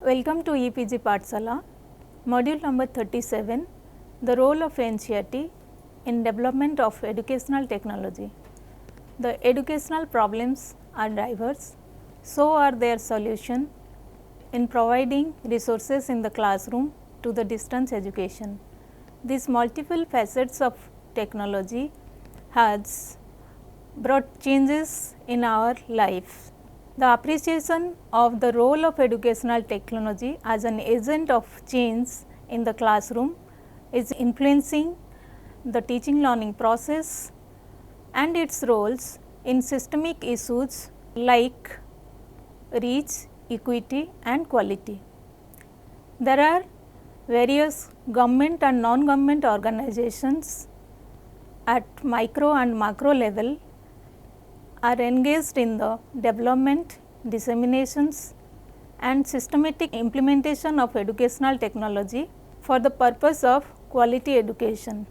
Welcome to EPG Pathshala, module number 37, the role of NCERT in development of educational technology. The educational problems are diverse, so are their solution in providing resources in the classroom to the distance education. These multiple facets of technology has brought changes in our life. The appreciation of the role of educational technology as an agent of change in the classroom is influencing the teaching learning process and its roles in systemic issues like reach, equity and quality. There are various government and non-government organizations at micro and macro level are engaged in the development, disseminations and systematic implementation of educational technology for the purpose of quality education.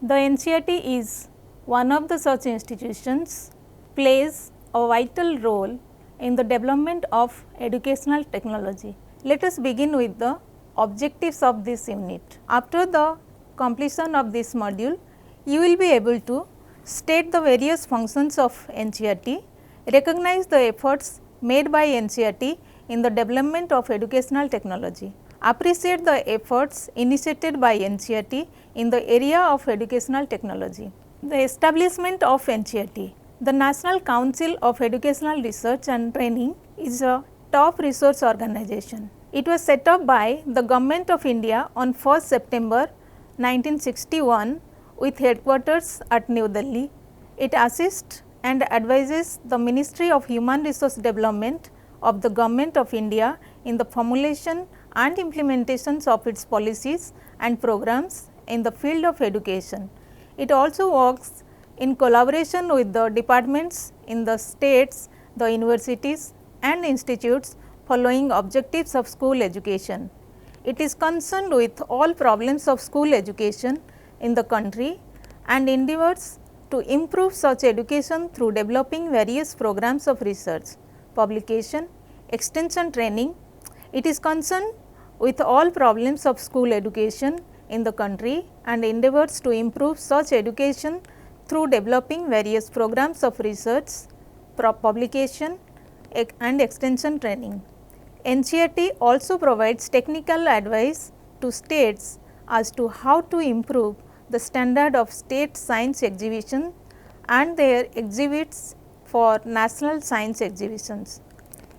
The NCERT is one of the such institutions, plays a vital role in the development of educational technology. Let us begin with the objectives of this unit. After the completion of this module, you will be able to state the various functions of NCERT, recognize the efforts made by NCERT in the development of educational technology, appreciate the efforts initiated by NCERT in the area of educational technology. The establishment of NCERT. The National Council of Educational Research and Training is a top research organization. It was set up by the Government of India on 1st September 1961 with headquarters at New Delhi. It assists and advises the Ministry of Human Resource Development of the Government of India in the formulation and implementations of its policies and programs in the field of education. It also works in collaboration with the departments in the states, the universities and institutes following objectives of school education. It is concerned with all problems of school education in the country and endeavors to improve such education through developing various programs of research, publication, extension training. It is concerned with all problems of school education in the country and endeavors to improve such education through developing various programs of research, publication and extension training. NCERT also provides technical advice to states as to how to improve the standard of state science exhibition and their exhibits for national science exhibitions.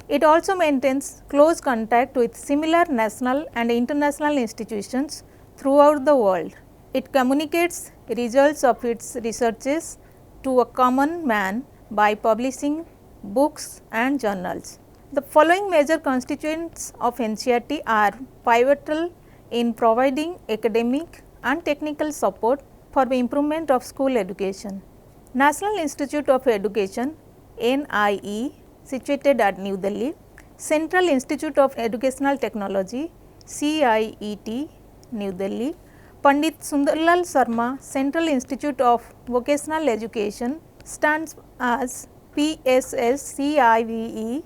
It also maintains close contact with similar national and international institutions throughout the world. It communicates results of its researches to a common man by publishing books and journals. The following major constituents of NCERT are pivotal in providing academic and technical support for the improvement of school education. National Institute of Education NIE situated at New Delhi, Central Institute of Educational Technology CIET New Delhi, Pandit Sundarlal Sharma Central Institute of Vocational Education stands as PSSCIVE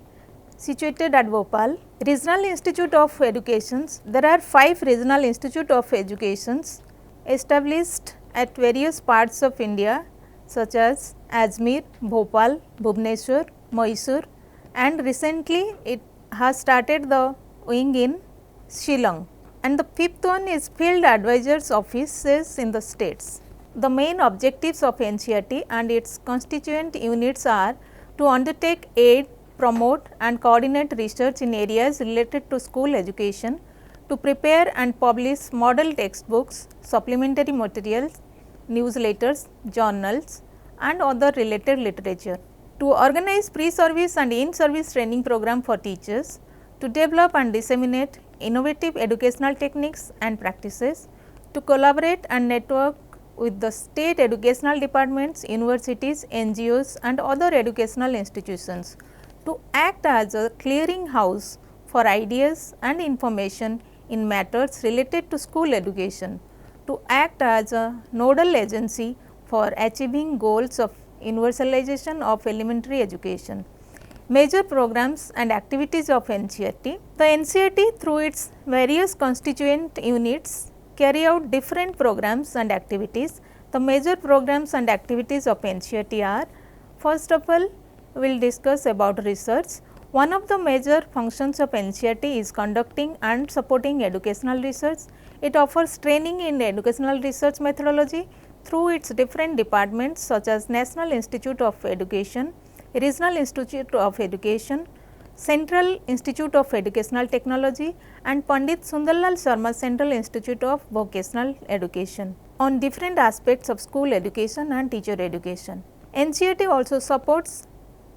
situated at Bhopal. Regional Institute of Educations. There are 5 regional institute of educations established at various parts of India such as Ajmer, Bhopal, Bhubaneswar, Mysore and recently it has started the wing in Shillong. And the 5th one is Field Advisors Offices in the states. The main objectives of NCERT and its constituent units are to undertake, aid, promote and coordinate research in areas related to school education, to prepare and publish model textbooks, supplementary materials, newsletters, journals and other related literature, to organize pre-service and in-service training program for teachers, to develop and disseminate innovative educational techniques and practices, to collaborate and network with the state educational departments, universities, NGOs and other educational institutions, to act as a clearing house for ideas and information in matters related to school education, to act as a nodal agency for achieving goals of universalization of elementary education. Major programs and activities of NCERT. The NCERT through its various constituent units carry out different programs and activities. The major programs and activities of NCERT are, first of all, we will discuss about research. One of the major functions of NCERT is conducting and supporting educational research. It offers training in educational research methodology through its different departments such as National Institute of Education, Regional Institute of Education, Central Institute of Educational Technology and Pandit Sundarlal Sharma Central Institute of Vocational Education on different aspects of school education and teacher education. NCERT also supports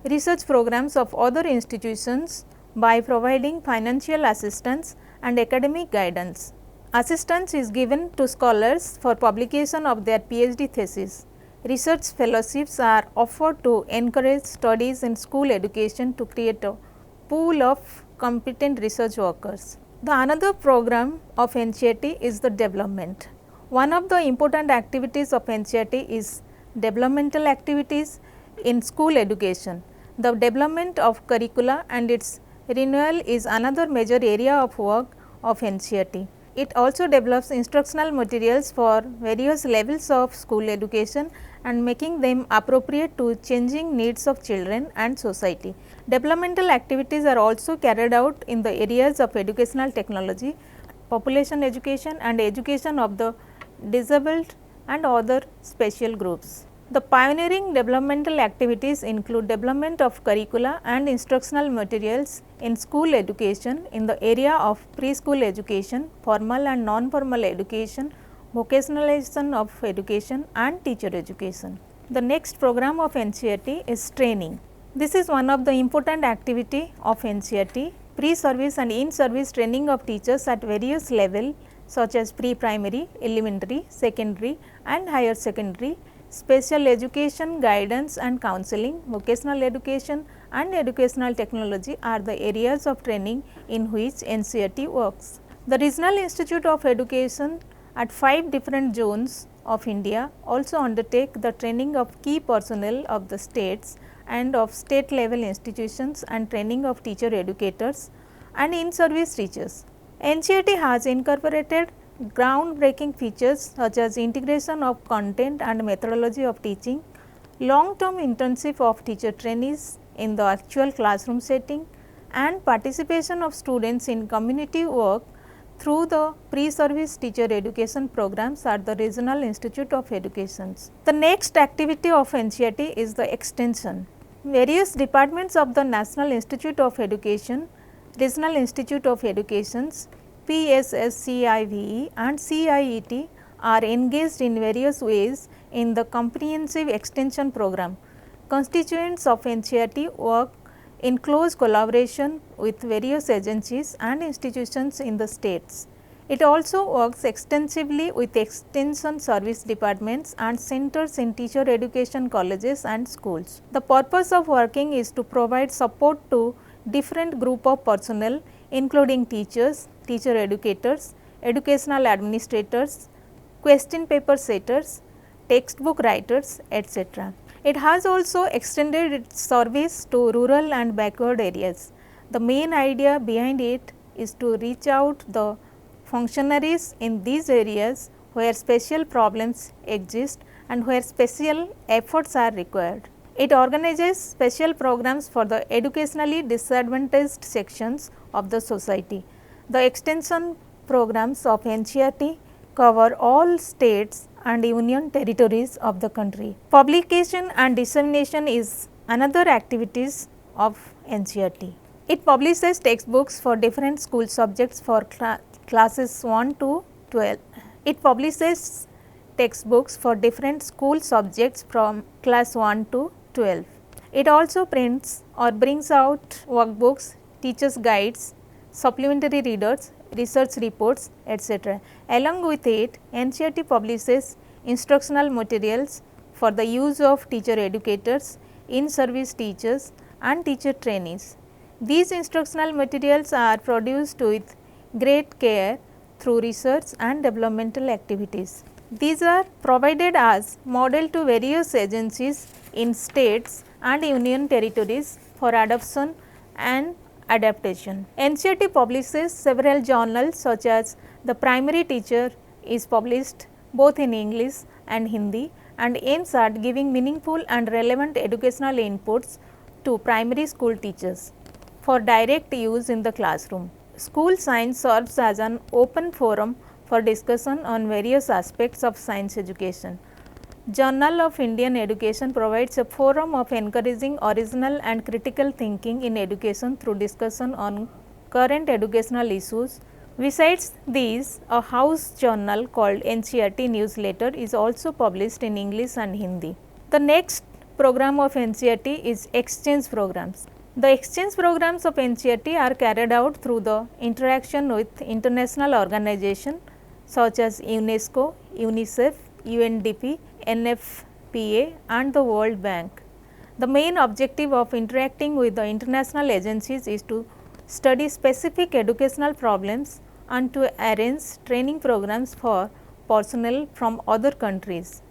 research programs of other institutions by providing financial assistance and academic guidance. Assistance is given to scholars for publication of their PhD thesis. Research fellowships are offered to encourage studies in school education to create a pool of competent research workers. The another program of NCERT is the development. One of the important activities of NCERT is developmental activities in school education. The development of curricula and its renewal is another major area of work of NCERT. It also develops instructional materials for various levels of school education and making them appropriate to changing needs of children and society. Developmental activities are also carried out in the areas of educational technology, population education and education of the disabled and other special groups. The pioneering developmental activities include development of curricula and instructional materials in school education in the area of preschool education, formal and non-formal education, vocationalization of education and teacher education. The next program of NCERT is training. This is one of the important activity of NCERT, pre-service and in-service training of teachers at various levels such as pre-primary, elementary, secondary and higher secondary, special education, guidance and counseling, vocational education and educational technology are the areas of training in which NCERT works. The Regional Institute of Education at 5 different zones of India also undertake the training of key personnel of the states and of state level institutions and training of teacher educators and in-service teachers. NCERT has incorporated groundbreaking features such as integration of content and methodology of teaching, long-term internship of teacher trainees in the actual classroom setting and participation of students in community work through the pre-service teacher education programs at the Regional Institute of Education. The next activity of NCERT is the extension. Various departments of the National Institute of Education, Regional Institute of Education, PSSCIVE and CIET are engaged in various ways in the comprehensive extension program. Constituents of NCERT work in close collaboration with various agencies and institutions in the states. It also works extensively with extension service departments and centers in teacher education colleges and schools. The purpose of working is to provide support to different group of personnel including teachers, teacher educators, educational administrators, question paper setters, textbook writers, etc. It has also extended its service to rural and backward areas. The main idea behind it is to reach out the functionaries in these areas where special problems exist and where special efforts are required. It organizes special programs for the educationally disadvantaged sections of the society. The extension programs of NCERT cover all states and union territories of the country. Publication and dissemination is another activities of NCERT. It publishes textbooks for different school subjects for classes 1 to 12. It publishes textbooks for different school subjects from class 1 to 12. It also prints or brings out workbooks, teachers guides, supplementary readers, research reports, etc. Along with it, NCERT publishes instructional materials for the use of teacher educators, in-service teachers and teacher trainees. These instructional materials are produced with great care through research and developmental activities. These are provided as model to various agencies in states and union territories for adoption and adaptation. NCERT publishes several journals such as The Primary Teacher is published both in English and Hindi and aims at giving meaningful and relevant educational inputs to primary school teachers for direct use in the classroom. School Science serves as an open forum for discussion on various aspects of science education. Journal of Indian Education provides a forum of encouraging original and critical thinking in education through discussion on current educational issues. Besides these, a house journal called NCERT Newsletter is also published in English and Hindi. The next program of NCERT is exchange programs. The exchange programs of NCERT are carried out through the interaction with international organizations such as UNESCO, UNICEF, UNDP, NFPA and the World Bank. The main objective of interacting with the international agencies is to study specific educational problems and to arrange training programs for personnel from other countries.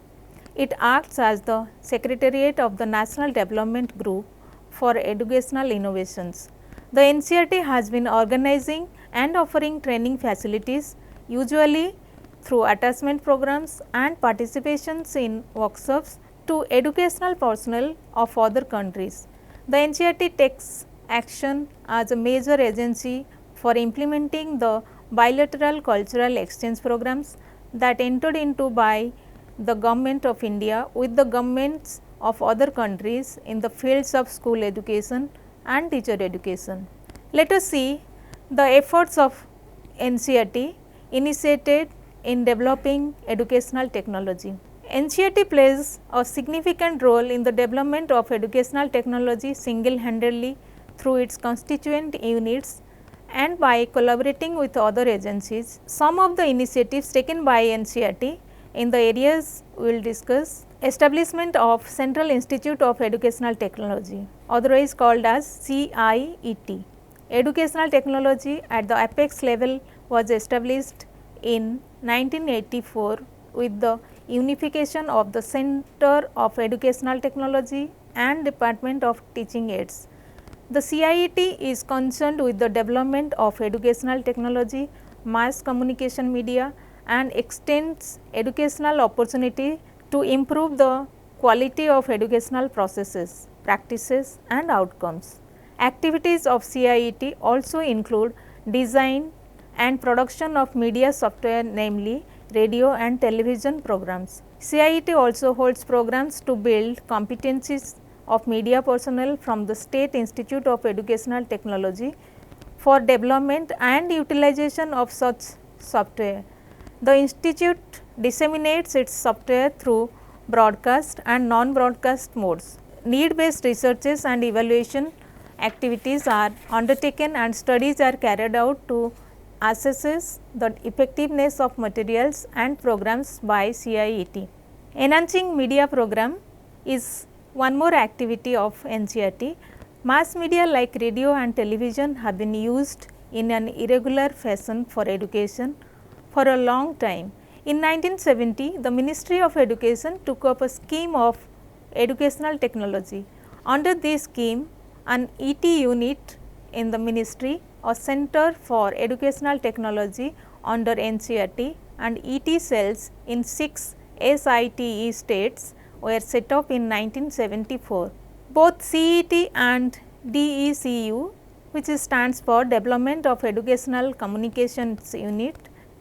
It acts as the secretariat of the National Development Group for Educational Innovations. The NCERT has been organizing and offering training facilities usually through attachment programs and participations in workshops to educational personnel of other countries. The NCERT takes action as a major agency for implementing the bilateral cultural exchange programs that entered into by the Government of India with the governments of other countries in the fields of school education and teacher education. Let us see the efforts of NCERT initiated in developing educational technology. NCERT plays a significant role in the development of educational technology single-handedly through its constituent units and by collaborating with other agencies. Some of the initiatives taken by NCERT in the areas we will discuss: establishment of Central Institute of Educational Technology, otherwise called as CIET. Educational technology at the apex level was established in 1984 with the unification of the Center of Educational Technology and Department of Teaching Aids. The CIET is concerned with the development of educational technology, mass communication media and extends educational opportunity to improve the quality of educational processes, practices and outcomes. Activities of CIET also include design and production of media software, namely radio and television programs. CIET also holds programs to build competencies of media personnel from the State Institute of Educational Technology for development and utilization of such software. The institute disseminates its software through broadcast and non-broadcast modes. Need-based researches and evaluation activities are undertaken and studies are carried out to assess the effectiveness of materials and programs by CIET. Enhancing media program is one more activity of NCERT. Mass media like radio and television have been used in an irregular fashion for education for a long time. In 1970, the Ministry of Education took up a scheme of educational technology. Under this scheme, an ET unit in the ministry, a Center for Educational Technology under NCERT and ET cells in 6 SITE states were set up in 1974. Both CET and DECU, which stands for Development of Educational Communications Unit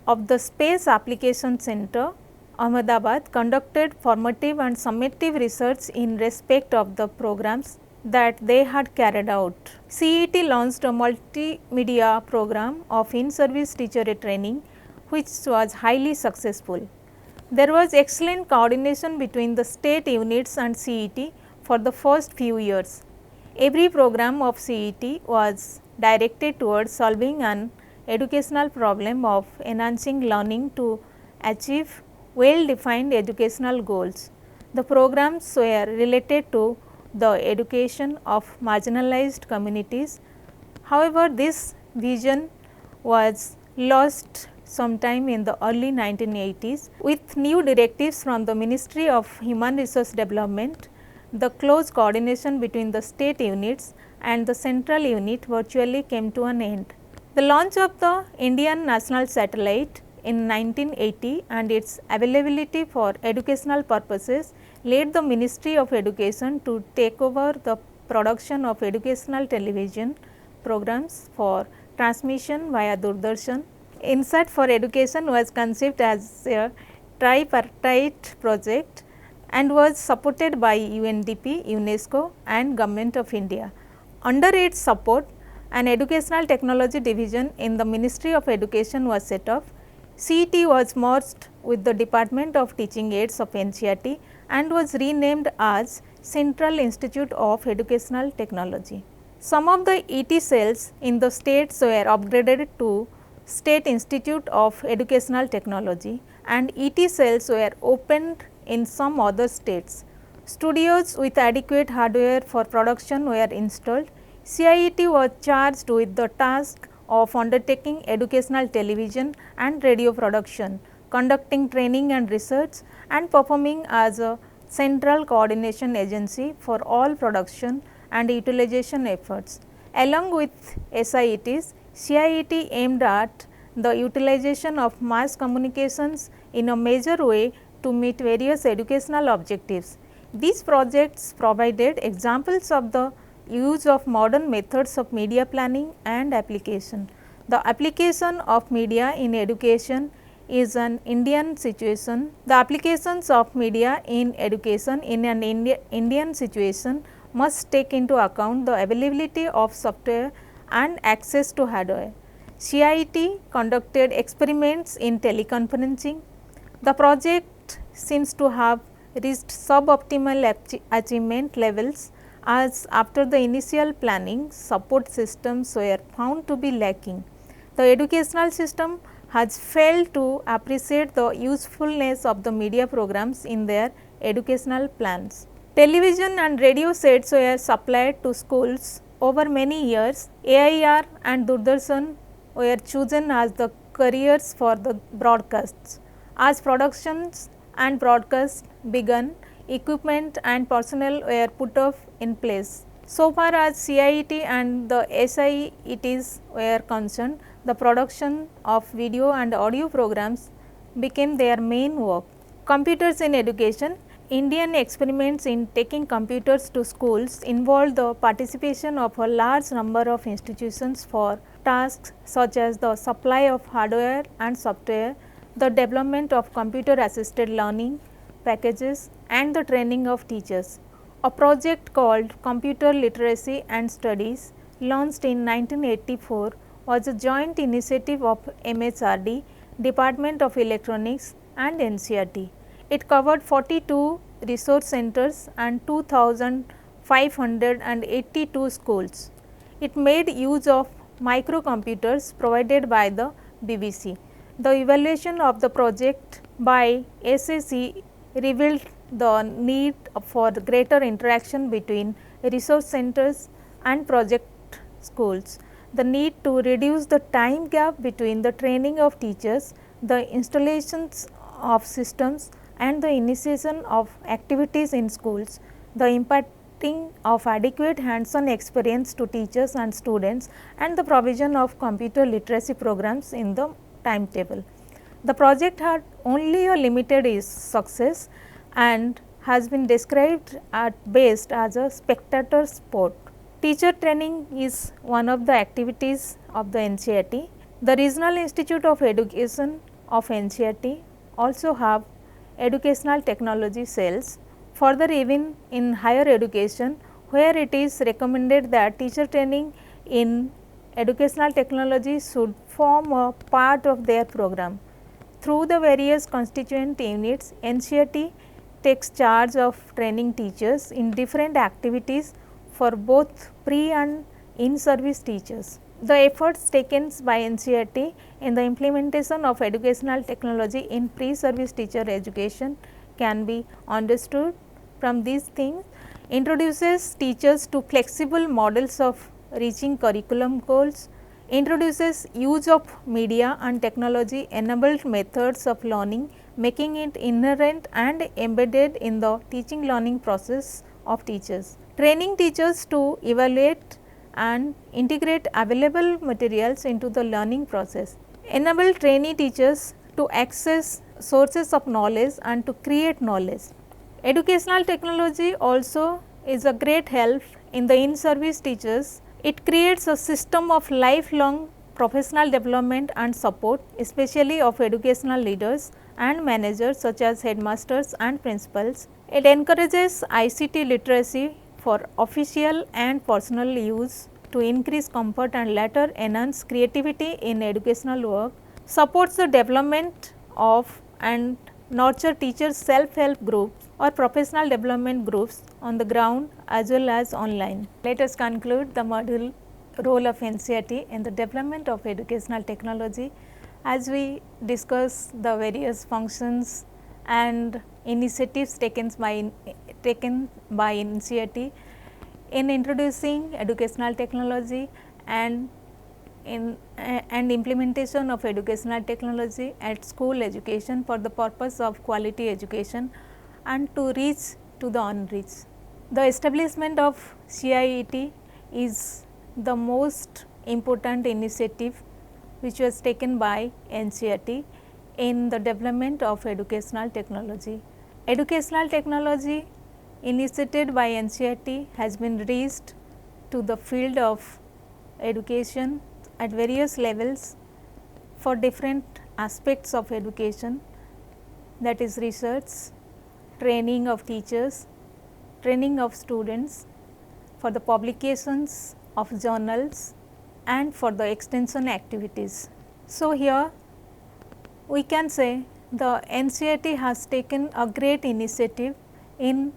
of the Space Application Center, Ahmedabad, conducted formative and summative research in respect of the programs that they had carried out. CET launched a multimedia program of in-service teacher training, which was highly successful. There was excellent coordination between the state units and CET for the first few years. Every program of CET was directed towards solving an educational problem of enhancing learning to achieve well-defined educational goals. The programs were related to the education of marginalized communities. However, this vision was lost sometime in the early 1980s. With new directives from the Ministry of Human Resource Development, the close coordination between the state units and the central unit virtually came to an end. The launch of the Indian national satellite in 1980 and its availability for educational purposes led the Ministry of Education to take over the production of educational television programs for transmission via Doordarshan. NCERT for education was conceived as a tripartite project and was supported by UNDP, UNESCO and Government of India. Under its support, an educational technology division in the Ministry of Education was set up. CET was merged with the Department of Teaching Aids of NCERT and was renamed as Central Institute of Educational Technology. Some of the ET cells in the states were upgraded to State Institute of Educational Technology and ET cells were opened in some other states. Studios with adequate hardware for production were installed. CIET was charged with the task of undertaking educational television and radio production, conducting training and research and performing as a central coordination agency for all production and utilization efforts. Along with SIETs, CIET aimed at the utilization of mass communications in a major way to meet various educational objectives. These projects provided examples of the use of modern methods of media planning and application. The application of media in education is an Indian situation. The applications of media in education in an Indian situation must take into account the availability of software and access to hardware. CIET conducted experiments in teleconferencing. The project seems to have reached suboptimal achievement levels, as after the initial planning, support systems were found to be lacking. The educational system has failed to appreciate the usefulness of the media programs in their educational plans. Television and radio sets were supplied to schools over many years. AIR and Doordarshan were chosen as the carriers for the broadcasts. As productions and broadcasts began, equipment and personnel were put up in place. So far as CIET and the SIETs were concerned, the production of video and audio programs became their main work. Computers in education. Indian experiments in taking computers to schools involved the participation of a large number of institutions for tasks such as the supply of hardware and software, the development of computer assisted learning packages and the training of teachers. A project called Computer Literacy and Studies, launched in 1984, was a joint initiative of MHRD, Department of Electronics and NCERT. It covered 42 resource centers and 2,582 schools. It made use of microcomputers provided by the BBC. The evaluation of the project by SAC revealed the need for greater interaction between resource centers and project schools, the need to reduce the time gap between the training of teachers, the installations of systems and the initiation of activities in schools, the imparting of adequate hands-on experience to teachers and students, and the provision of computer literacy programs in the timetable. The project had only a limited success and has been described at best as a spectator sport. Teacher training is one of the activities of the NCERT. The Regional Institute of Education of NCERT also have educational technology cells. Further, even in higher education, where it is recommended that teacher training in educational technology should form a part of their program. Through the various constituent units, NCERT takes charge of training teachers in different activities for both pre and in-service teachers. The efforts taken by NCERT in the implementation of educational technology in pre-service teacher education can be understood from these things. Introduces teachers to flexible models of reaching curriculum goals, introduces use of media and technology enabled methods of learning, making it inherent and embedded in the teaching learning process of teachers. Training teachers to evaluate and integrate available materials into the learning process. Enable trainee teachers to access sources of knowledge and to create knowledge. Educational technology also is a great help in the in-service teachers. It creates a system of lifelong professional development and support, especially of educational leaders and managers such as headmasters and principals. It encourages ICT literacy for official and personal use to increase comfort and later enhance creativity in educational work, supports the development of and nurture teachers self-help groups or professional development groups on the ground as well as online. Let us conclude the module role of NCERT in the development of educational technology as we discuss the various functions and initiatives taken by NCERT in introducing educational technology and implementation of educational technology at school education for the purpose of quality education and to reach to the unreached. The establishment of CIET is the most important initiative which was taken by NCERT in the development of educational technology. Educational technology initiated by NCERT has been reached to the field of education at various levels for different aspects of education, that is research, training of teachers, training of students, for the publications of journals and for the extension activities. So, here we can say the NCERT has taken a great initiative in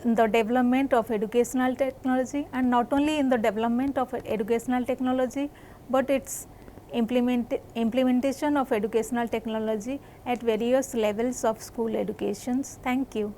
the development of educational technology, and not only in the development of educational technology, but its implementation of educational technology at various levels of school educations. Thank you.